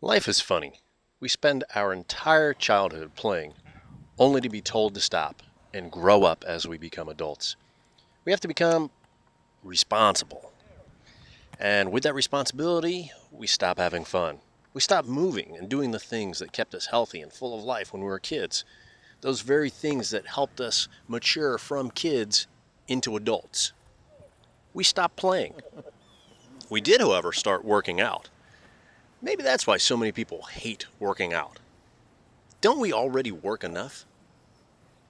Life is funny. We spend our entire childhood playing, only to be told to stop and grow up as we become adults. We have to become responsible. And with that responsibility, we stop having fun. We stop moving and doing the things that kept us healthy and full of life when we were kids. Those very things that helped us mature from kids into adults. We stopped playing. We did, however, start working out. Maybe that's why so many people hate working out. Don't we already work enough?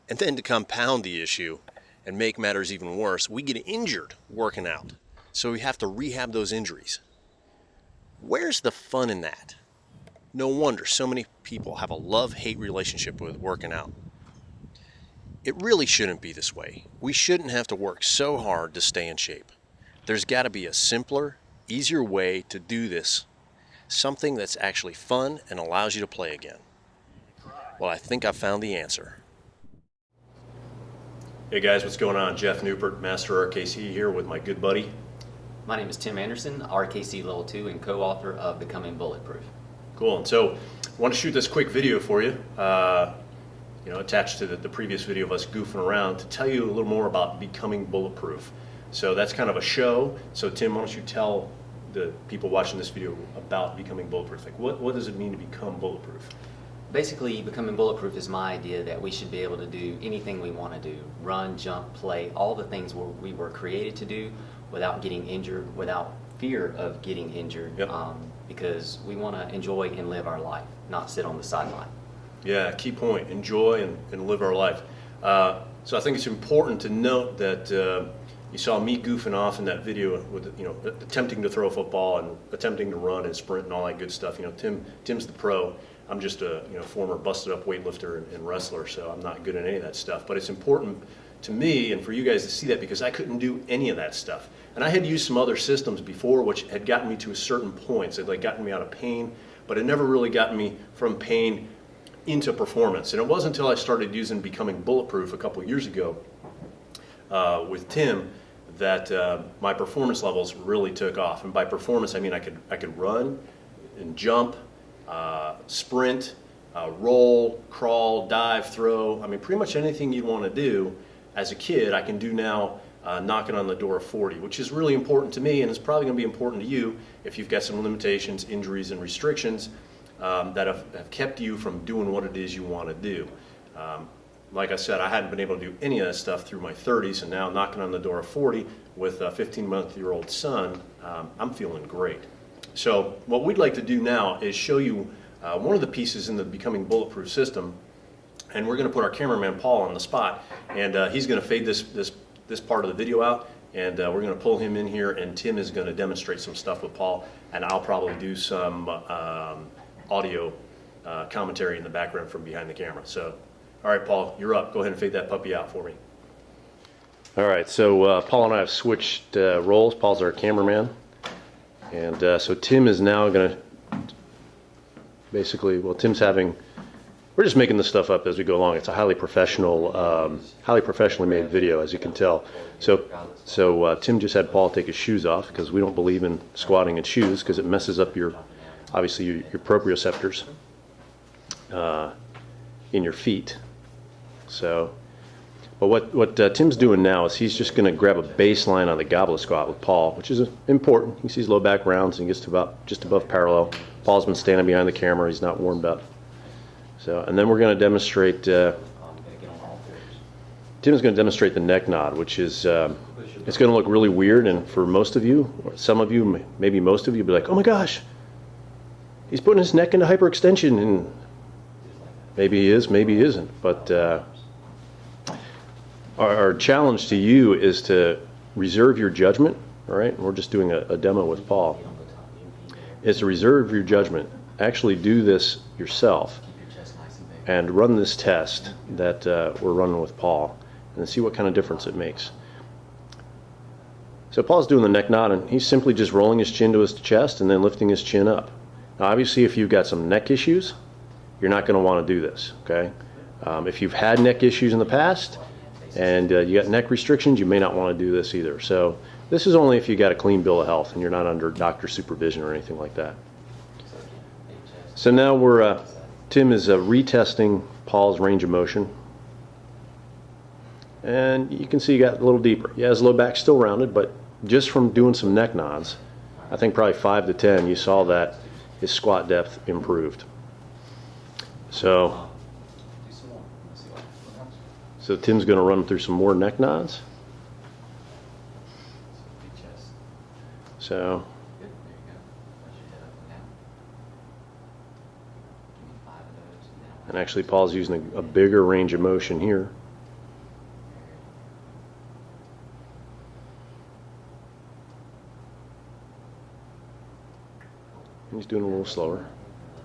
And then to compound the issue and make matters even worse, we get injured working out. So we have to rehab those injuries. Where's the fun in that? No wonder so many people have a love-hate relationship with working out. It really shouldn't be this way. We shouldn't have to work so hard to stay in shape. There's got to be a simpler, easier way to do this. Something that's actually fun and allows you to play again. Well, I think I've found the answer. Hey guys, what's going on? Jeff Newport, Master RKC here with my good buddy. My name is Tim Anderson, RKC Level 2 and co-author of Becoming Bulletproof. Cool, and so I want to shoot this quick video for you, attached to the previous video of us goofing around to tell you a little more about Becoming Bulletproof. So that's kind of a show. So Tim, why don't you tell the people watching this video about Becoming Bulletproof? Like what does it mean to become bulletproof? Basically, Becoming Bulletproof is my idea that we should be able to do anything we want to do. Run, jump, play, all the things we were created to do without getting injured, without fear of getting injured. Yep. Because we want to enjoy and live our life, not sit on the sideline. Yeah, key point, enjoy and live our life. So I think it's important to note that you saw me goofing off in that video with, attempting to throw a football and attempting to run and sprint and all that good stuff. Tim's the pro. I'm just a former busted up weightlifter and wrestler, so I'm not good at any of that stuff. But it's important to me and for you guys to see that because I couldn't do any of that stuff. And I had used some other systems before which had gotten me to a certain point. So it had gotten me out of pain, but it never really gotten me from pain into performance. And it wasn't until I started using Becoming Bulletproof a couple years ago with Tim that my performance levels really took off. And by performance, I mean I could run and jump, sprint, roll, crawl, dive, throw. I mean, pretty much anything you'd want to do as a kid, I can do now knocking on the door of 40, which is really important to me, and it's probably going to be important to you if you've got some limitations, injuries, and restrictions that have kept you from doing what it is you want to do. Like I said, I hadn't been able to do any of that stuff through my 30s, and now knocking on the door of 40 with a 15-month-old son, I'm feeling great. So what we'd like to do now is show you one of the pieces in the Becoming Bulletproof system, and we're going to put our cameraman Paul on the spot, and he's going to fade this part of the video out, and we're going to pull him in here, and Tim is going to demonstrate some stuff with Paul, and I'll probably do some audio commentary in the background from behind the camera. So, all right, Paul, you're up. Go ahead and fade that puppy out for me. All right, so Paul and I have switched roles. Paul's our cameraman. And so Tim is now going to we're just making this stuff up as we go along. It's a highly professionally made video, as you can tell. So Tim just had Paul take his shoes off because we don't believe in squatting in shoes because it messes up your proprioceptors in your feet. So, but what Tim's doing now is he's just going to grab a baseline on the goblet squat with Paul, which is important. He sees low back rounds and gets to about just above parallel. Paul's been standing behind the camera. He's not warmed up. So, and then we're going to demonstrate, Tim's going to demonstrate the neck nod, which is, it's going to look really weird. And for most of you, or some of you, maybe most of you, be like, oh my gosh, he's putting his neck into hyperextension. And maybe he is, maybe he isn't. But our challenge to you is to reserve your judgment, all right? We're just doing a demo with Paul. Is to reserve your judgment. Actually do this yourself and run this test that we're running with Paul and see what kind of difference it makes. So Paul's doing the neck nod and he's simply just rolling his chin to his chest and then lifting his chin up. Now obviously if you've got some neck issues, you're not going to want to do this, okay? If you've had neck issues in the past and you got neck restrictions, you may not want to do this either. So this is only if you got a clean bill of health and you're not under doctor supervision or anything like that. So now we're, Tim is retesting Paul's range of motion. And you can see he got a little deeper. Yeah, his low back's still rounded, but just from doing some neck nods, I think probably 5 to 10, you saw that his squat depth improved. So Tim's going to run through some more neck nods. So and actually Paul's using a bigger range of motion here. He's doing a little slower.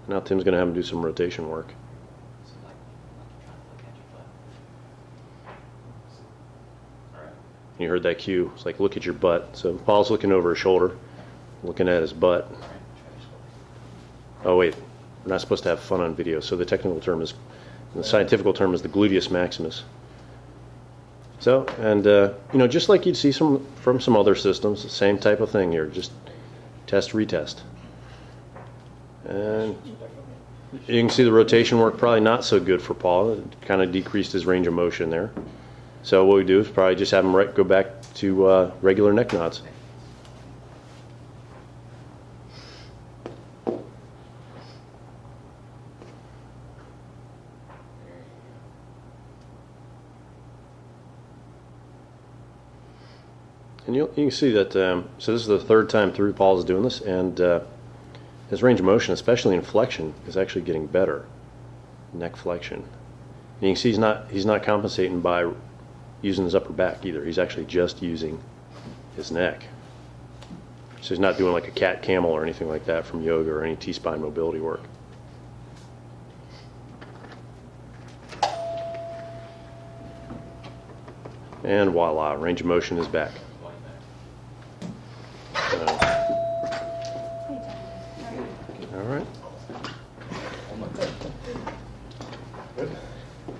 Now Tim's going to have him do some rotation work. You heard that cue. It's like, look at your butt. So Paul's looking over his shoulder, looking at his butt. Oh, wait. We're not supposed to have fun on video. So the technical term is, the scientific term is the gluteus maximus. So, and, you know, just like you'd see from some other systems, the same type of thing here. Just test, retest. And you can see the rotation work probably not so good for Paul. It kind of decreased his range of motion there. So what we do is probably just have him go back to regular neck nods. And you can see that, so this is the third time through Paul is doing this, and his range of motion, especially in flexion, is actually getting better. Neck flexion. And you can see he's not compensating by using his upper back either. He's actually just using his neck. So he's not doing like a cat camel or anything like that from yoga or any T-spine mobility work. And voila, range of motion is back. All right.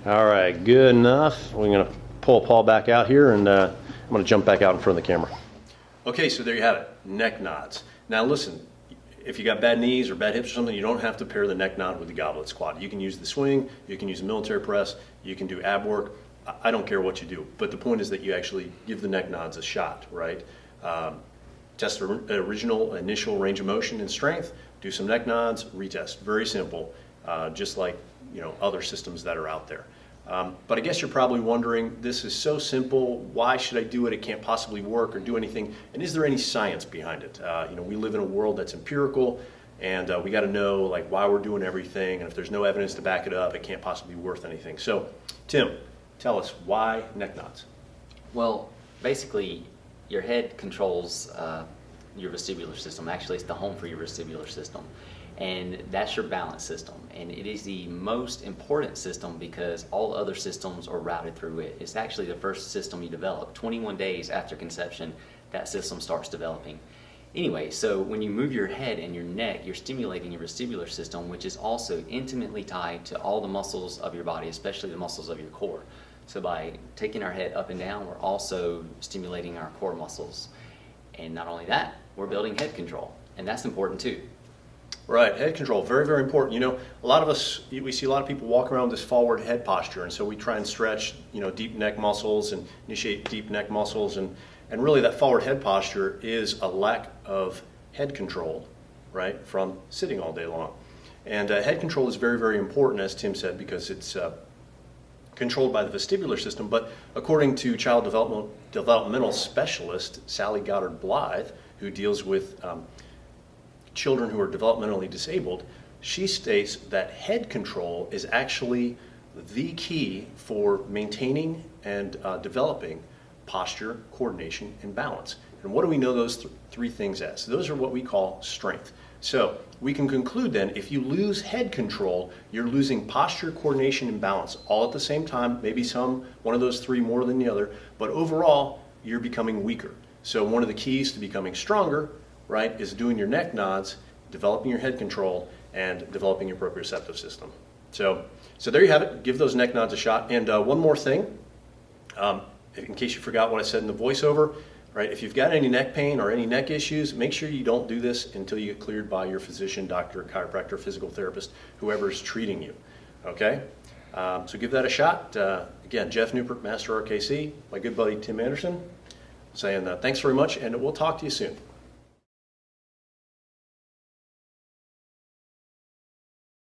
All right, good enough. We're going to pull Paul back out here, and I'm going to jump back out in front of the camera. Okay, so there you have it, neck nods. Now listen, if you got bad knees or bad hips or something, you don't have to pair the neck nod with the goblet squat. You can use the swing, you can use the military press, you can do ab work. I don't care what you do, but the point is that you actually give the neck nods a shot, right? Test the original initial range of motion and strength, do some neck nods, retest. Very simple, just like other systems that are out there. But I guess you're probably wondering, this is so simple, why should I do it? It can't possibly work or do anything. And is there any science behind it? We live in a world that's empirical, and we got to know like why we're doing everything. And if there's no evidence to back it up, it can't possibly be worth anything. So, Tim, tell us, why neck nods? Well, basically, your head controls your vestibular system. Actually, it's the home for your vestibular system. And that's your balance system. And it is the most important system because all other systems are routed through it. It's actually the first system you develop. 21 days after conception, that system starts developing. Anyway, so when you move your head and your neck, you're stimulating your vestibular system, which is also intimately tied to all the muscles of your body, especially the muscles of your core. So by taking our head up and down, we're also stimulating our core muscles. And not only that, we're building head control. And that's important too. Right, head control, very, very important. A lot of us, we see a lot of people walk around with this forward head posture, and so we try and stretch, deep neck muscles and initiate deep neck muscles, and really that forward head posture is a lack of head control, right, from sitting all day long. And head control is very, very important, as Tim said, because it's controlled by the vestibular system. But according to child developmental specialist Sally Goddard Blythe, who deals with children who are developmentally disabled, she states that head control is actually the key for maintaining and developing posture, coordination, and balance. And what do we know those three things as? Those are what we call strength. So we can conclude then, if you lose head control, you're losing posture, coordination, and balance all at the same time, maybe one of those three more than the other, but overall, you're becoming weaker. So one of the keys to becoming stronger, right, is doing your neck nods, developing your head control, and developing your proprioceptive system. So there you have it. Give those neck nods a shot. And one more thing, in case you forgot what I said in the voiceover, right? If you've got any neck pain or any neck issues, make sure you don't do this until you get cleared by your physician, doctor, chiropractor, physical therapist, whoever's treating you, okay? So give that a shot. Again, Jeff Newport, Master RKC, my good buddy Tim Anderson, saying thanks very much, and we'll talk to you soon.